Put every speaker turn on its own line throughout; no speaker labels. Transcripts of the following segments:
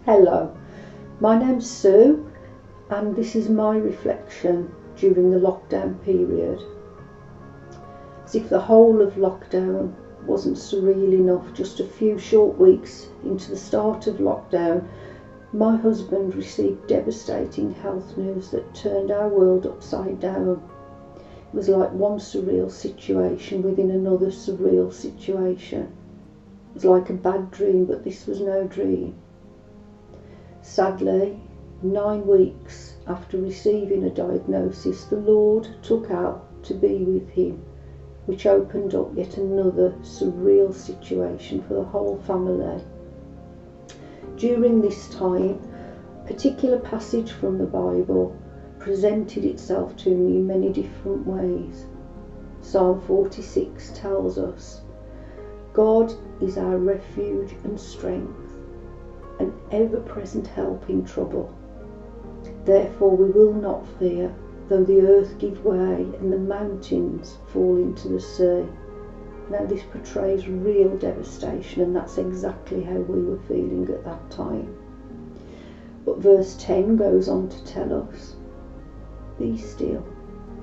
Hello, my name's Sue and this is my reflection during the lockdown period. As if the whole of lockdown wasn't surreal enough, just a few short weeks into the start of lockdown, my husband received devastating health news that turned our world upside down. It was like one surreal situation within another surreal situation. It was like a bad dream, but this was no dream. Sadly, 9 weeks after receiving a diagnosis, the Lord took out to be with him, which opened up yet another surreal situation for the whole family. During this time, a particular passage from the Bible presented itself to me in many different ways. Psalm 46 tells us, God is our refuge and strength, an ever-present help in trouble. Therefore we will not fear, though the earth give way and the mountains fall into the sea. Now this portrays real devastation, and that's exactly how we were feeling at that time. But verse 10 goes on to tell us, be still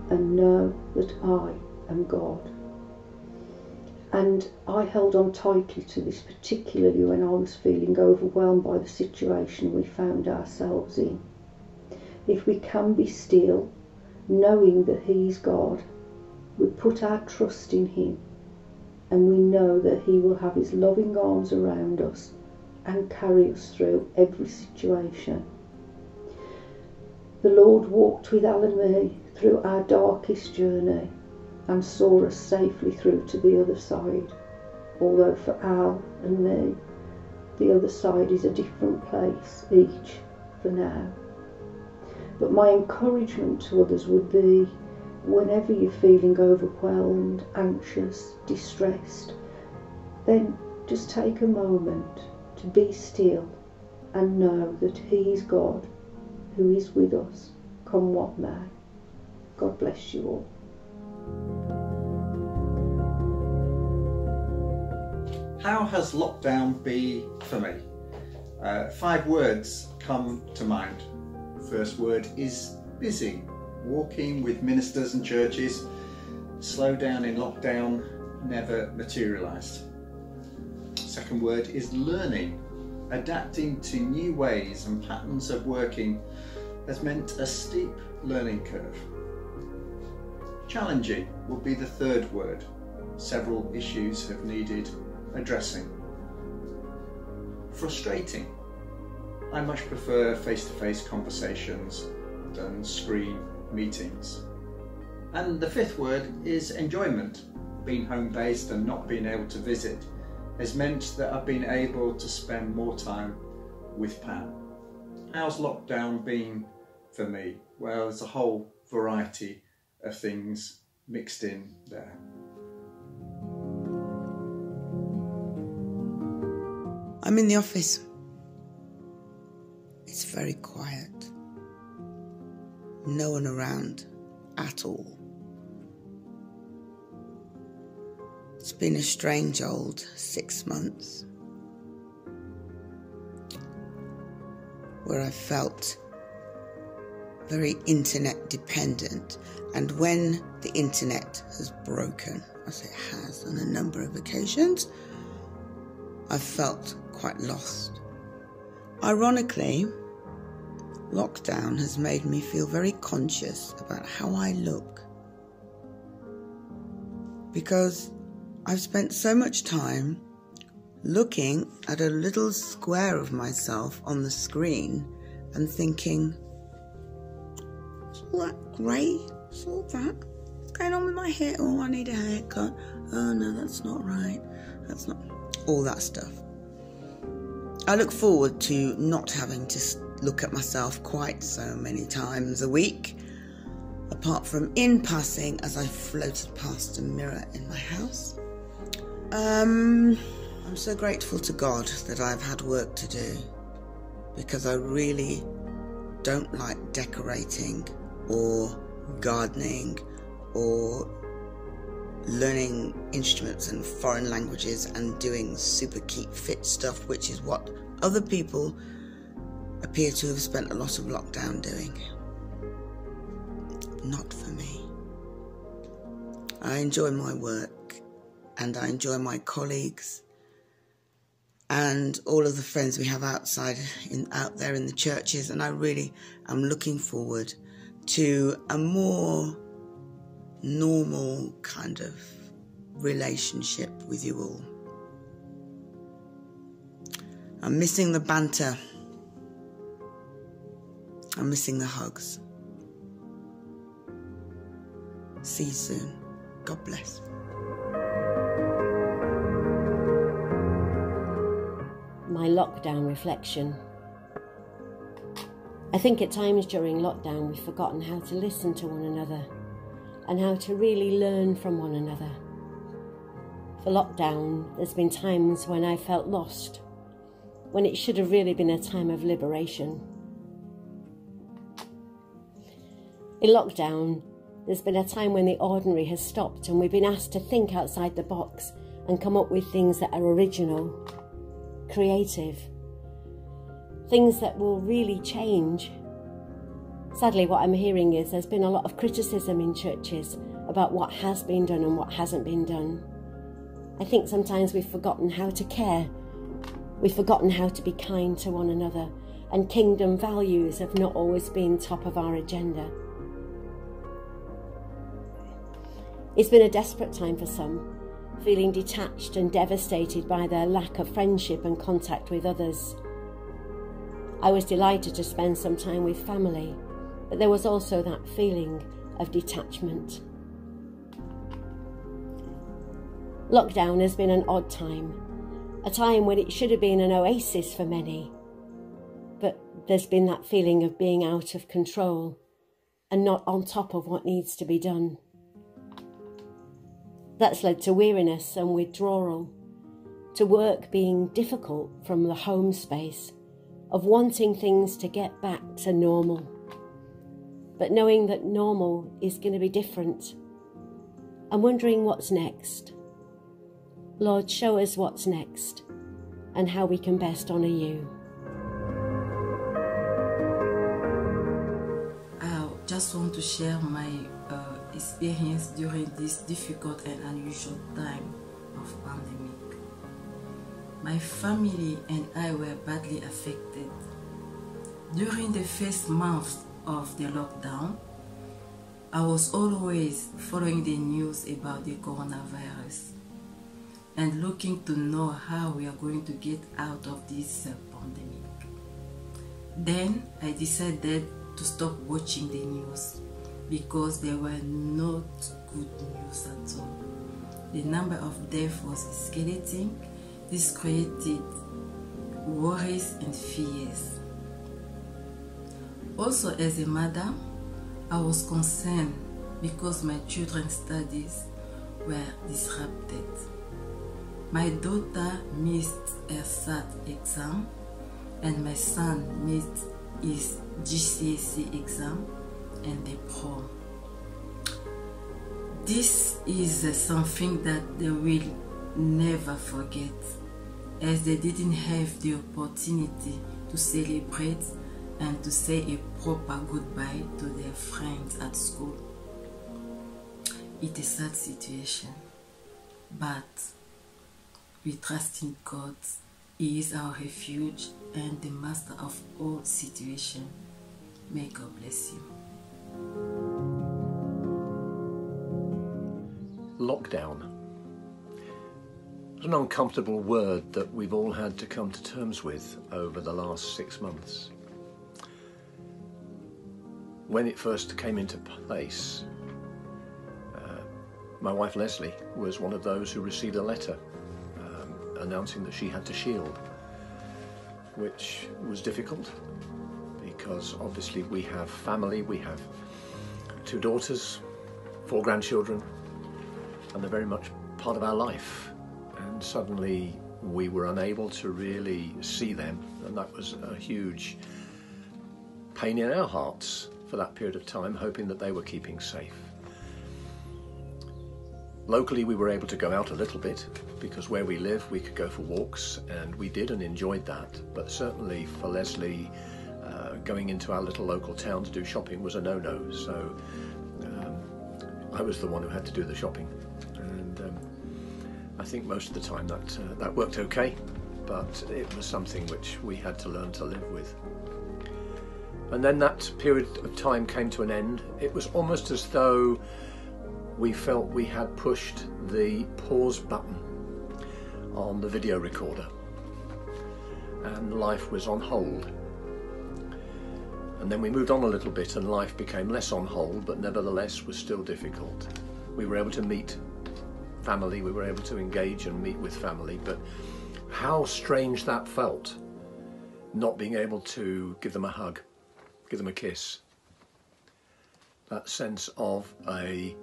and know that I am God. And I held on tightly to this, particularly when I was feeling overwhelmed by the situation we found ourselves in. If we can be still, knowing that He's God, we put our trust in Him, and we know that He will have His loving arms around us and carry us through every situation. The Lord walked with Al and me through our darkest journey and saw us safely through to the other side, although for Al and me, the other side is a different place each for now. But my encouragement to others would be, whenever you're feeling overwhelmed, anxious, distressed, then just take a moment to be still and know that He's God, who is with us, come what may. God bless you all.
How has lockdown been for me? 5 words come to mind. First word is busy. Walking with ministers and churches. Slow down in lockdown never materialised. Second word is learning. Adapting to new ways and patterns of working has meant a steep learning curve. Challenging would be the third word. Several issues have needed addressing. Frustrating. I much prefer face-to-face conversations than screen meetings. And the fifth word is enjoyment. Being home-based and not being able to visit has meant that I've been able to spend more time with Pat. How's lockdown been for me? Well, there's a whole variety of things mixed in there.
I'm in the office. It's very quiet. No one around at all. It's been a strange old 6 months where I felt very internet dependent, and when the internet has broken, as it has on a number of occasions, I felt quite lost. Ironically, lockdown has made me feel very conscious about how I look, because I've spent so much time looking at a little square of myself on the screen and thinking, is all that grey? Is all that? What's going on with my hair? Oh, I need a haircut. Oh no, that's not right. That's not... all that stuff. I look forward to not having to look at myself quite so many times a week, apart from in passing as I floated past a mirror in my house. I'm so grateful to God that I've had work to do, because I really don't like decorating or gardening or learning instruments and foreign languages and doing super keep fit stuff, which is what other people appear to have spent a lot of lockdown doing. Not for me. I enjoy my work and I enjoy my colleagues and all of the friends we have out there in the churches, and I really am looking forward to a more normal kind of relationship with you all. I'm missing the banter. I'm missing the hugs. See you soon. God bless.
My lockdown reflection. I think at times during lockdown we've forgotten how to listen to one another and how to really learn from one another. For lockdown, there's been times when I felt lost, when it should have really been a time of liberation. In lockdown, there's been a time when the ordinary has stopped and we've been asked to think outside the box and come up with things that are original, creative, things that will really change. Sadly, what I'm hearing is there's been a lot of criticism in churches about what has been done and what hasn't been done. I think sometimes we've forgotten how to care. We've forgotten how to be kind to one another, and kingdom values have not always been top of our agenda. It's been a desperate time for some, feeling detached and devastated by their lack of friendship and contact with others. I was delighted to spend some time with family, but there was also that feeling of detachment. Lockdown has been an odd time, a time when it should have been an oasis for many, but there's been that feeling of being out of control and not on top of what needs to be done. That's led to weariness and withdrawal, to work being difficult from the home space, of wanting things to get back to normal, but knowing that normal is going to be different, and wondering what's next. Lord, show us what's next and how we can best honour you.
I just want to share my experience during this difficult and unusual time of pandemic. My family and I were badly affected. During the first month of the lockdown, I was always following the news about the coronavirus and looking to know how we are going to get out of this pandemic. Then I decided to stop watching the news because there were not good news at all. The number of deaths was escalating. This created worries and fears. Also, as a mother, I was concerned because my children's studies were disrupted. My daughter missed her SAT exam and my son missed his GCSE exam and the prom. This is something that they will never forget, as they didn't have the opportunity to celebrate and to say a proper goodbye to their friends at school. It's a sad situation, but we trust in God. He is our refuge and the master of all situations. May God bless you.
Lockdown. It's an uncomfortable word that we've all had to come to terms with over the last 6 months. When it first came into place, my wife Leslie was one of those who received a letter announcing that she had to shield, which was difficult because obviously we have family, we have 2 daughters, 4 grandchildren, and they're very much part of our life. And suddenly we were unable to really see them, and that was a huge pain in our hearts for that period of time, hoping that they were keeping safe. Locally, we were able to go out a little bit because where we live, we could go for walks, and we did and enjoyed that. But certainly for Leslie Going into our little local town to do shopping was a no-no, so I was the one who had to do the shopping, and I think most of the time that worked okay, but it was something which we had to learn to live with. And then that period of time came to an end. It was almost as though we felt we had pushed the pause button on the video recorder and life was on hold. And then we moved on a little bit and life became less on hold, but nevertheless was still difficult. We were able to meet family, we were able to engage and meet with family, but how strange that felt, not being able to give them a hug, give them a kiss. That sense of a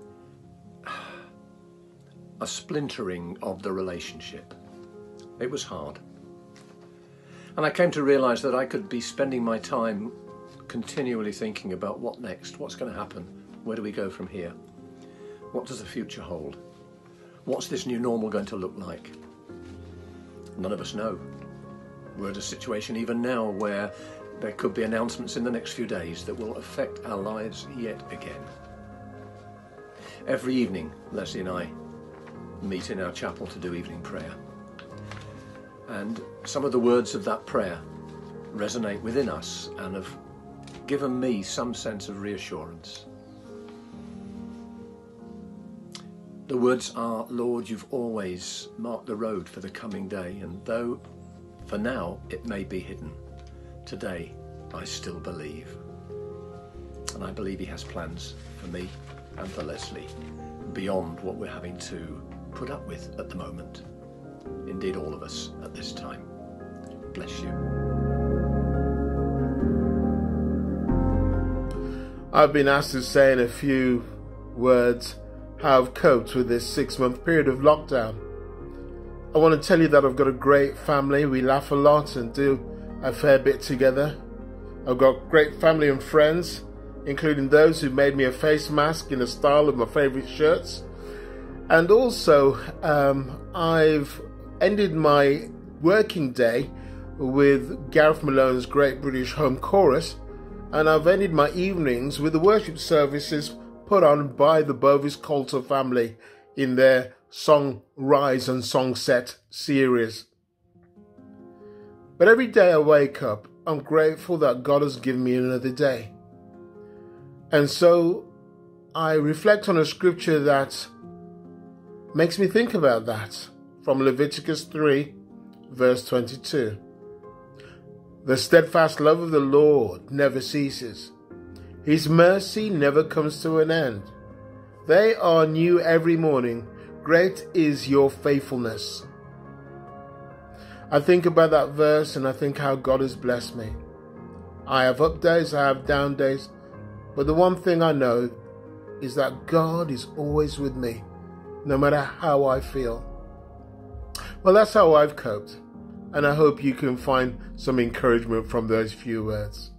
splintering of the relationship. It was hard. And I came to realise that I could be spending my time continually thinking about what next, what's going to happen, where do we go from here, what does the future hold, what's this new normal going to look like? None of us know. We're at a situation even now where there could be announcements in the next few days that will affect our lives yet again. Every evening, Leslie and I meet in our chapel to do evening prayer. And some of the words of that prayer resonate within us and have given me some sense of reassurance. The words are, Lord, you've always marked the road for the coming day, and though for now it may be hidden, today I still believe. And I believe he has plans for me and for Leslie beyond what we're having to put up with at the moment. Indeed, all of us at this time. Bless you.
I've been asked to say in a few words how I've coped with this 6-month period of lockdown. I want to tell you that I've got a great family. We laugh a lot and do a fair bit together. I've got great family and friends, including those who made me a face mask in the style of my favourite shirts. And also, I've ended my working day with Gareth Malone's Great British Home Chorus, and I've ended my evenings with the worship services put on by the Bovis Coulter family in their Song Rise and Song Set series. But every day I wake up, I'm grateful that God has given me another day. And so I reflect on a scripture that makes me think about that, from Leviticus 3, verse 22. The steadfast love of the Lord never ceases. His mercy never comes to an end. They are new every morning. Great is your faithfulness. I think about that verse and I think how God has blessed me. I have up days, I have down days, but the one thing I know is that God is always with me, no matter how I feel. Well, that's how I've coped, and I hope you can find some encouragement from those few words.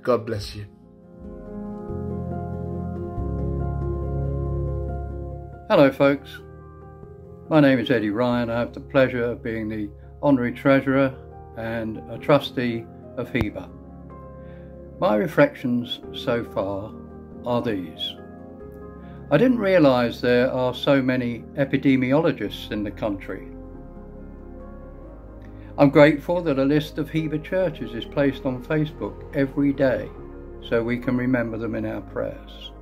God bless you.
Hello folks, my name is Eddie Ryan. I have the pleasure of being the Honorary Treasurer and a Trustee of HEBA. My reflections so far are these. I didn't realise there are so many epidemiologists in the country. I'm grateful that a list of HEBA churches is placed on Facebook every day so we can remember them in our prayers.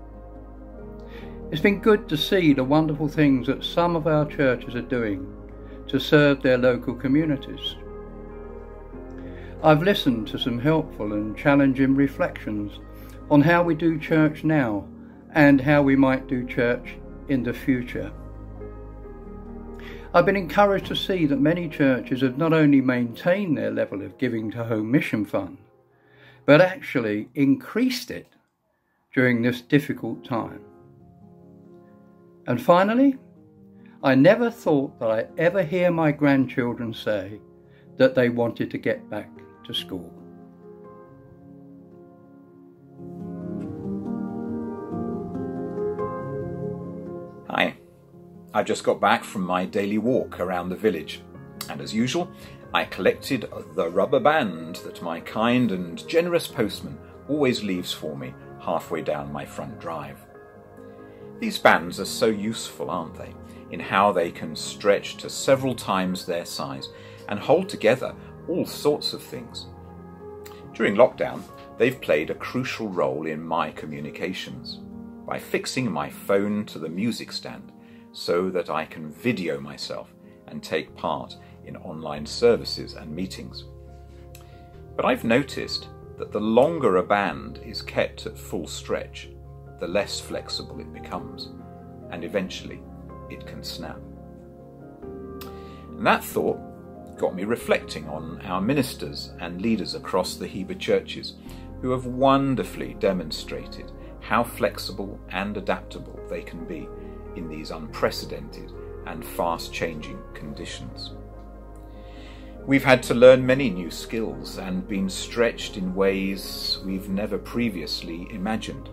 It's been good to see the wonderful things that some of our churches are doing to serve their local communities. I've listened to some helpful and challenging reflections on how we do church now and how we might do church in the future. I've been encouraged to see that many churches have not only maintained their level of giving to Home Mission Fund, but actually increased it during this difficult time. And finally, I never thought that I'd ever hear my grandchildren say that they wanted to get back to school.
Hi, I've just got back from my daily walk around the village, and as usual, I collected the rubber band that my kind and generous postman always leaves for me halfway down my front drive. These bands are so useful, aren't they, in how they can stretch to several times their size and hold together all sorts of things. During lockdown, they've played a crucial role in my communications by fixing my phone to the music stand so that I can video myself and take part in online services and meetings. But I've noticed that the longer a band is kept at full stretch, the less flexible it becomes, and eventually it can snap. And that thought got me reflecting on our ministers and leaders across the Heber churches who have wonderfully demonstrated how flexible and adaptable they can be in these unprecedented and fast-changing conditions. We've had to learn many new skills and been stretched in ways we've never previously imagined.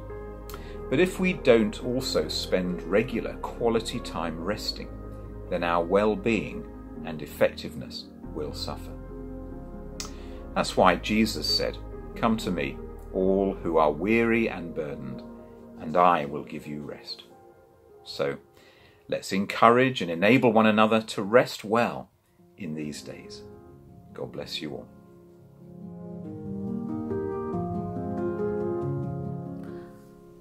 But if we don't also spend regular quality time resting, then our well-being and effectiveness will suffer. That's why Jesus said, "Come to me, all who are weary and burdened, and I will give you rest." So let's encourage and enable one another to rest well in these days. God bless you all.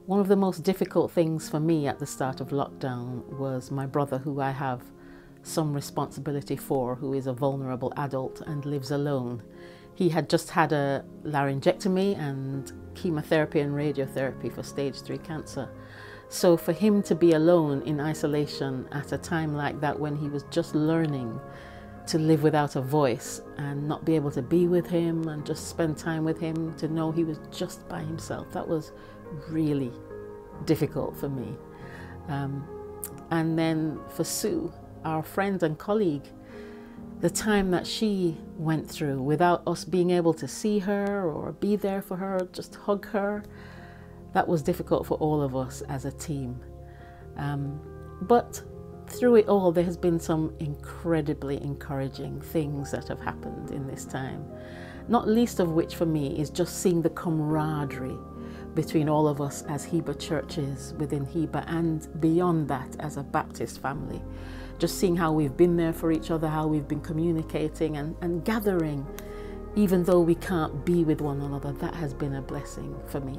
One of the most difficult things for me at the start of lockdown was my brother, who I have some responsibility for, who is a vulnerable adult and lives alone. He had just had a laryngectomy and chemotherapy and radiotherapy for stage 3 cancer. So for him to be alone in isolation at a time like that, when he was just learning to live without a voice and not be able to be with him and just spend time with him, to know he was just by himself, that was really difficult for me. And then for Sue, our friend and colleague, the time that she went through without us being able to see her or be there for her, just hug her, that was difficult for all of us as a team. But through it all, there has been some incredibly encouraging things that have happened in this time, not least of which for me is just seeing the camaraderie between all of us as Heber churches within Heber, and beyond that as a Baptist family. Just seeing how we've been there for each other, how we've been communicating and gathering, even though we can't be with one another, that has been a blessing for me.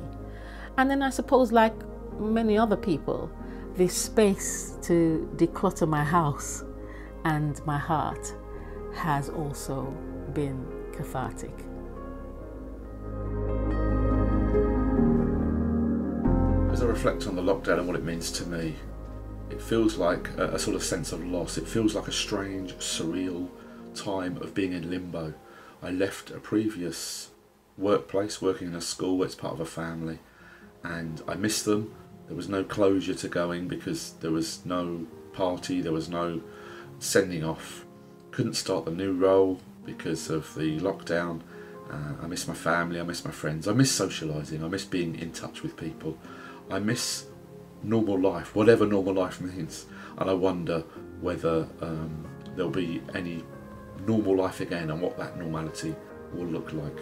And then I suppose, like many other people, this space to declutter my house and my heart has also been cathartic.
As I reflect on the lockdown and what it means to me, it feels like a sort of sense of loss. It feels like a strange, surreal time of being in limbo. I left a previous workplace, working in a school where it's part of a family, and I missed them. There was no closure to going because there was no party, there was no sending off. Couldn't start the new role because of the lockdown. I miss my family, I miss my friends, I miss socialising, I miss being in touch with people. I miss normal life, whatever normal life means, and I wonder whether there'll be any normal life again and what that normality will look like.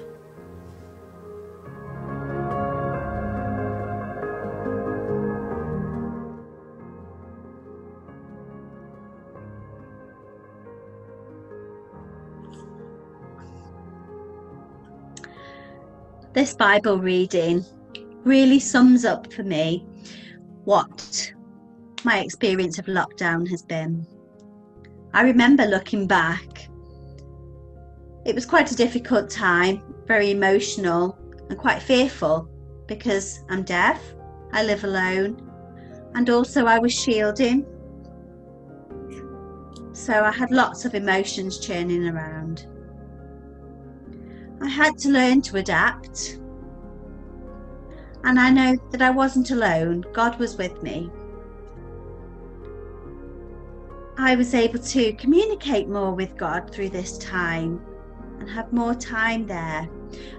This Bible reading really sums up for me what my experience of lockdown has been. I remember looking back, it was quite a difficult time, very emotional and quite fearful, because I'm deaf, I live alone, and also I was shielding. So I had lots of emotions churning around. I had to learn to adapt. And I know that I wasn't alone. God was with me. I was able to communicate more with God through this time and have more time there.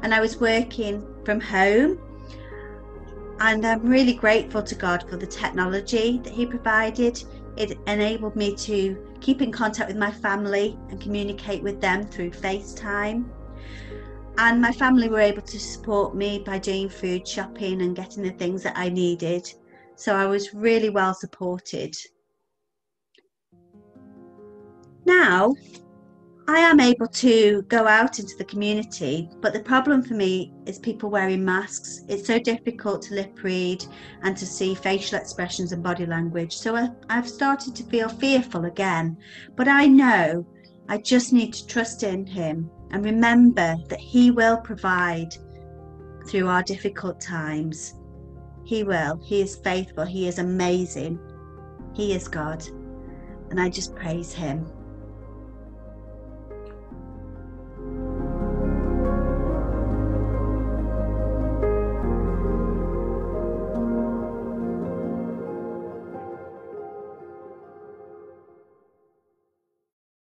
And I was working from home. And I'm really grateful to God for the technology that He provided It enabled me to keep in contact with my family and communicate with them through FaceTime. And my family were able to support me by doing food shopping and getting the things that I needed. So I was really well supported. Now, I am able to go out into the community, but the problem for me is people wearing masks. It's so difficult to lip read and to see facial expressions and body language. So I've started to feel fearful again, but I know I just need to trust in him and remember that he will provide through our difficult times. He will. He is faithful. He is amazing. He is God. And I just praise him.